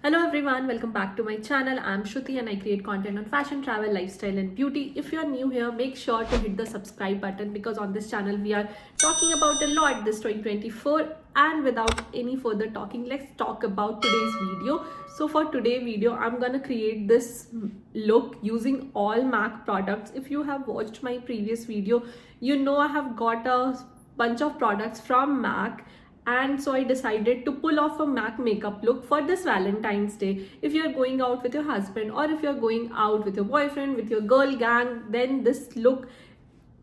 Hello everyone, welcome back to my channel. I'm Shruti and I create content on fashion, travel, lifestyle and beauty. If you're new here, make sure to hit the subscribe button because on this channel we are talking about a lot this 2024. And without any further talking, let's talk about today's video. So for today's video, I'm gonna create this look using all MAC products. If you have watched my previous video, you know I have got a bunch of products from MAC, and so I decided to pull off a MAC makeup look for this Valentine's Day. If you're going out with your husband or if you're going out with your boyfriend, with your girl gang, then this look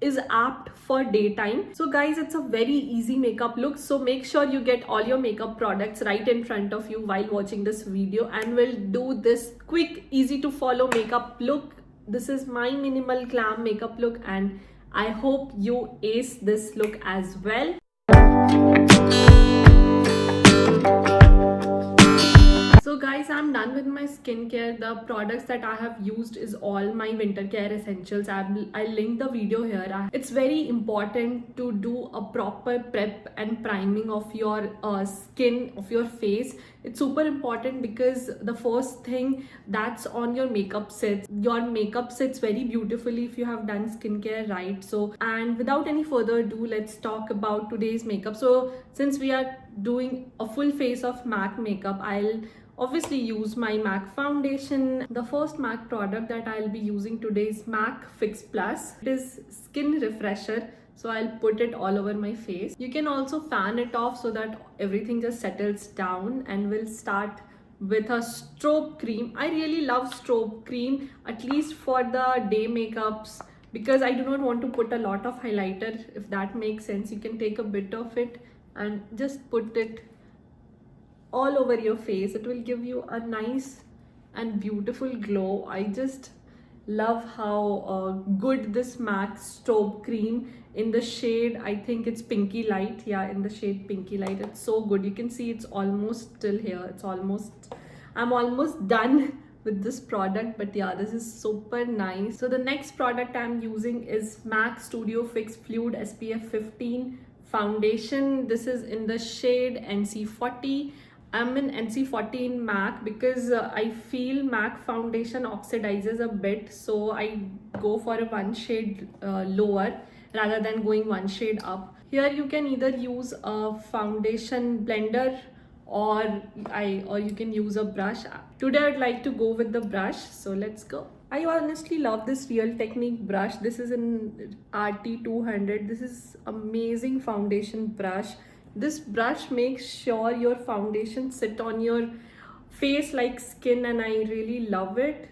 is apt for daytime. So guys, it's a very easy makeup look, so make sure you get all your makeup products right in front of you while watching this video, and we'll do this quick, easy to follow makeup look. This is my minimal glam makeup look and I hope you ace this look as well. So guys, I'm done with my skincare. The products that I have used is all my winter care essentials. I'll link the video here. It's very important to do a proper prep and priming of your skin, of your face. It's super important because the first thing that's on your makeup sits. Your makeup sits very beautifully if you have done skincare right. So, and without any further ado, let's talk about today's makeup. So since we are doing a full face of MAC makeup, I'll obviously use my MAC foundation. The first MAC product that I'll be using today is MAC Fix Plus. It is skin refresher, so I'll put it all over my face. You can also fan it off so that everything just settles down, and we'll start with a strobe cream. I really love strobe cream, at least for the day makeups, because I do not want to put a lot of highlighter, if that makes sense. You can take a bit of it and just put it all over your face. It will give you a nice and beautiful glow. I just love how good this MAC strobe cream in the shade, I think it's Pinky Light. Yeah, in the shade Pinky Light. It's so good. You can see it's almost still here. I'm almost done with this product, but yeah, this is super nice. So the next product I'm using is MAC Studio Fix Fluid SPF 15 foundation. This is in the shade NC40. I'm in NC40 in MAC because I feel MAC foundation oxidizes a bit, so I go for a one shade lower rather than going one shade up. Here you can either use a foundation blender or you can use a brush. Today I'd like to go with the brush, so let's go. I honestly love this Real Technique brush. This is in RT200. This is amazing foundation brush. This brush makes sure your foundation sit on your face like skin, and I really love it.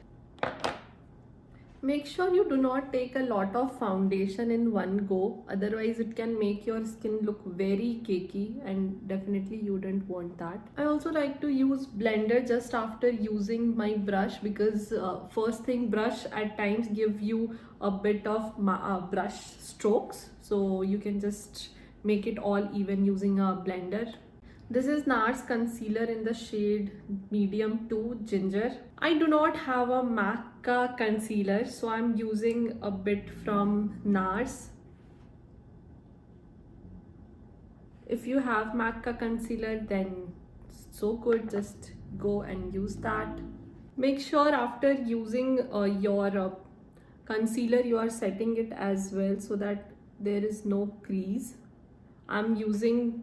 Make sure you do not take a lot of foundation in one go, otherwise it can make your skin look very cakey and definitely you don't want that. I also like to use blender just after using my brush because first thing, brush at times give you a bit of brush strokes, so you can just make it all even using a blender. This is NARS concealer in the shade medium 2 ginger. I do not have a MAC concealer, so I'm using a bit from NARS. If you have MAC concealer, then so good, just go and use that. Make sure after using your concealer, you are setting it as well so that there is no crease. I'm using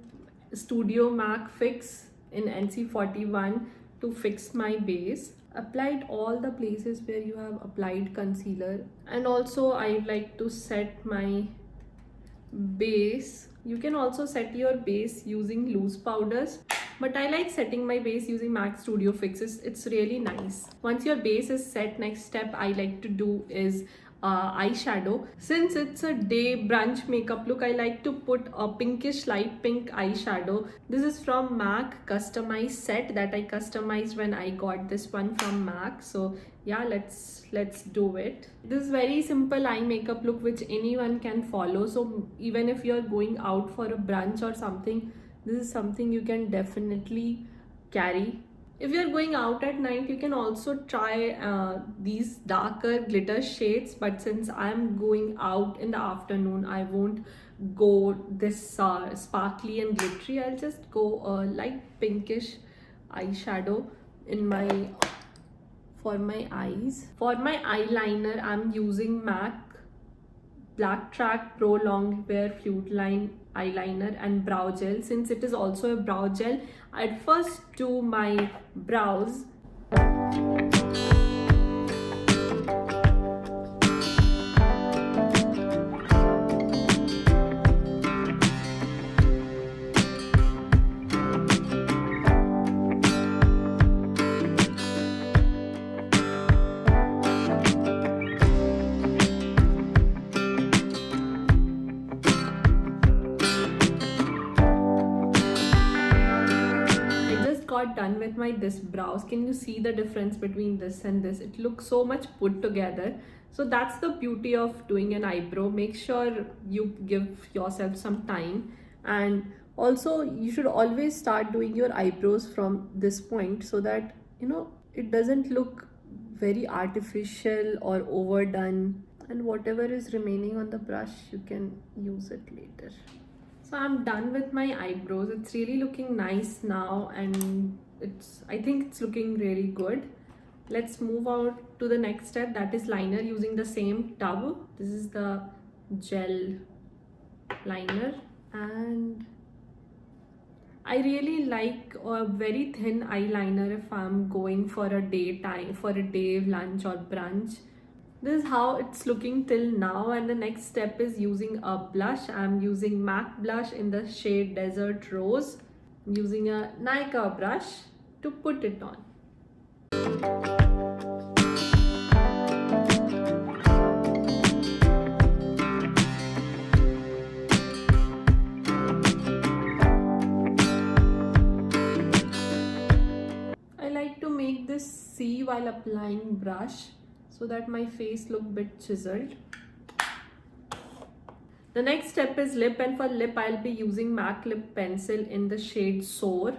Studio MAC Fix in NC41 to fix my base. Applied all the places where you have applied concealer, and also I like to set my base. You can also set your base using loose powders, but I like setting my base using MAC Studio Fixes. It's really nice. Once your base is set, next step I like to do is eyeshadow. Since it's a day brunch makeup look, I like to put a pinkish light pink eyeshadow. This is from MAC customized set that I customized when I got this one from MAC. So yeah, let's do it. This is very simple eye makeup look which anyone can follow. So even if you're going out for a brunch or something, this is something you can definitely carry. If you're going out at night, you can also try these darker glitter shades, but since I'm going out in the afternoon, I won't go this sparkly and glittery. I'll just go a light pinkish eyeshadow in my for my eyes. For my eyeliner, I'm using MAC Black Track Pro Longwear Flute Line eyeliner and brow gel. Since it is also a brow gel, I'd first do my brows. Got done with my this brows. Can you see the difference between this and this? It looks so much put together. So that's the beauty of doing an eyebrow. Make sure you give yourself some time, and also you should always start doing your eyebrows from this point so that it doesn't look very artificial or overdone, and whatever is remaining on the brush you can use it later. So I'm done with my eyebrows. It's really looking nice now, and I think it's looking really good. Let's move out to the next step, that is liner, using the same tub. This is the gel liner, and I really like a very thin eyeliner if I'm going for a day lunch or brunch. This is how it's looking till now, and the next step is using a blush. I'm using MAC blush in the shade Desert Rose. I'm using a Nika brush to put it on. I like to make this C while applying brush, so that my face look bit chiseled. The next step is lip, and for lip I'll be using MAC lip pencil in the shade Soar.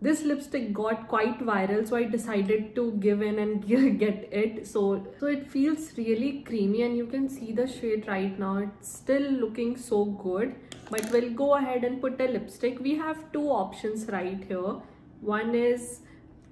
This lipstick got quite viral, so I decided to give in and get it. So it feels really creamy, and you can see the shade right now. It's still looking so good, but we'll go ahead and put a lipstick. We have two options right here. One is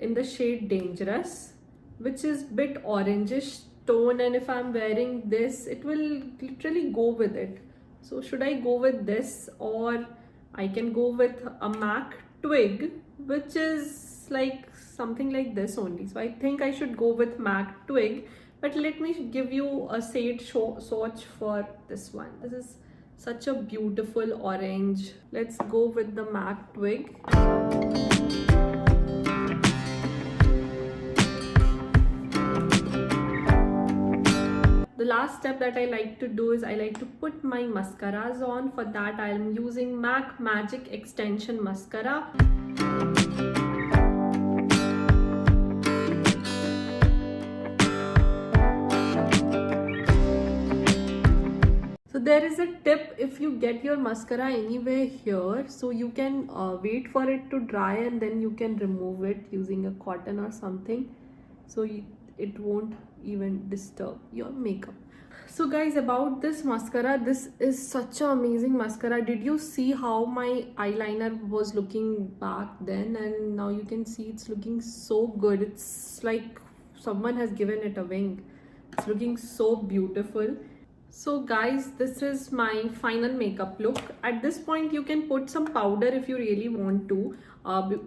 in the shade Dangerous, which is bit orangish tone, and if I'm wearing this, it will literally go with it. So should I go with this, or I can go with a MAC Twig, which is like something like this only. So I think I should go with MAC Twig, but let me give you a shade swatch for this one. This is such a beautiful orange. Let's go with the MAC Twig. The last step that I like to do is I like to put my mascaras on. For that I am using MAC Magic Extension Mascara. So there is a tip, if you get your mascara anywhere here, so you can wait for it to dry and then you can remove it using a cotton or something, so it won't even disturb your makeup. So guys, about this mascara, this is such an amazing mascara. Did you see how my eyeliner was looking back then, and now you can see it's looking so good. It's like someone has given it a wing. It's looking so beautiful. So guys, this is my final makeup look. At this point you can put some powder if you really want to,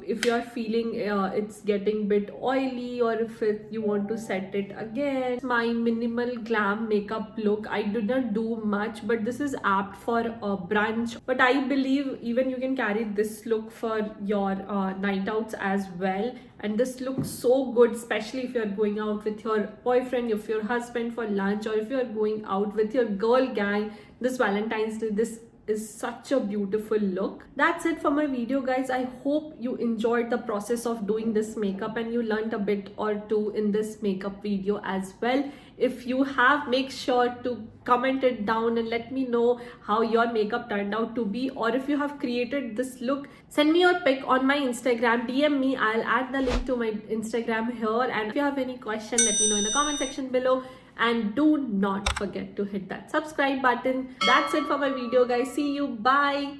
if you are feeling it's getting bit oily, or if you want to set it again. My minimal glam makeup look. I did not do much, but this is apt for a brunch, but I believe even you can carry this look for your night outs as well. And this looks so good, especially if you're going out with your boyfriend, if your husband for lunch, or if you're going out with your girl gang this Valentine's Day. This is such a beautiful look. That's it for my video, guys. I hope you enjoyed the process of doing this makeup and you learned a bit or two in this makeup video as well. If you have, make sure to comment it down and let me know how your makeup turned out to be, or if you have created this look, send me your pic on my Instagram, DM me. I'll add the link to my Instagram here, and if you have any question, let me know in the comment section below. And do not forget to hit that subscribe button. That's it for my video, guys. See you. Bye.